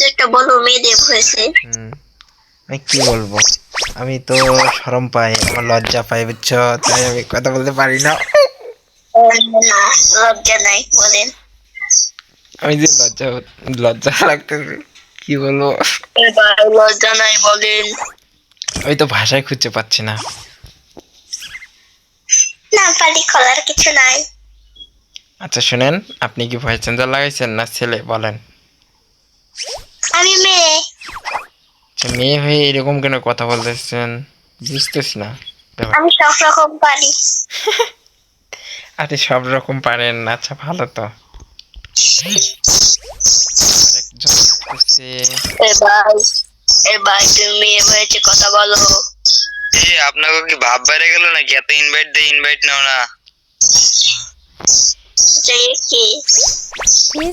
একটা বলো মেয়েদের হয়েছে। আমি কি বলবো, আমি তো শরম পাই, আমার লজ্জা পাই বুঝছো, তাই আমি কথা বলতে পারি না। না, লজ্জা নাই বলেন। আমি যে লজ্জা লজ্জা লাগতেছে, কি বলবো। এবার লজ্জা নাই বলেন। আমি তো ভাষায় খুঁজে পাচ্ছি না। না পালি খোলার কিছু নাই। আচ্ছা শুনেন, আপনি কি ভয়েস চেঞ্জার লাগাইছেন না ছেলে বলেন? আমি মেয়ে। আচ্ছা, মেয়ে হয়ে এরকম কেন কথা বলতেছেন বুঝতেছি না ব্যাপারটা। আমি সব রকম পারি। আরে সব রকম পারেন, আচ্ছা ভালো তো। আরেকজন লাগতেছে। এবার এবার তুমি মেয়ে হয়েছে কথা বলো। আপনাকে কি ভাব বাইরে গেল নাকি? এত ইনভাইট দিয়ে ইনভাইট নাও না। যে কি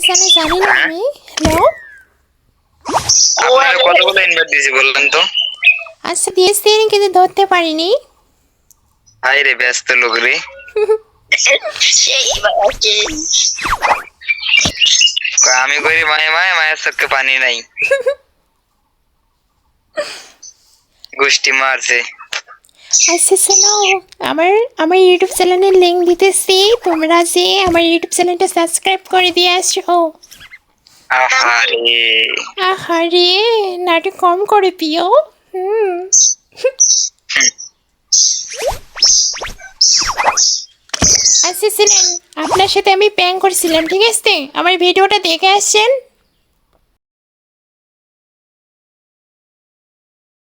জানি জানি না আমি। হ্যালো, আপনার কত বলে ইনভাইট দিয়েছি বললেন তো? আচ্ছা দিয়েছিলেন কিন্তু ধরতে পারিনি। হাই রে ব্যস্ত লোক রে। সেই বাকি আমি করি মায়ে মায়ে, মায়ের চোখে পানি নাই। গোষ্ঠী মারছে। আচ্ছা শোনো, আমার আমার ইউটিউব চ্যানেলের লিঙ্ক দিতেছি, তোমরা যে আমার ইউটিউব চ্যানেলটা সাবস্ক্রাইব করে দিয়ে আসো। আহারে আহারে, নাটক কম করে পিও। আচ্ছা ছিলেন, আপনার সাথে আমি প্র্যাঙ্ক করছিলাম, ঠিক আছে? আমার ভিডিওটা দেখে আসছেন।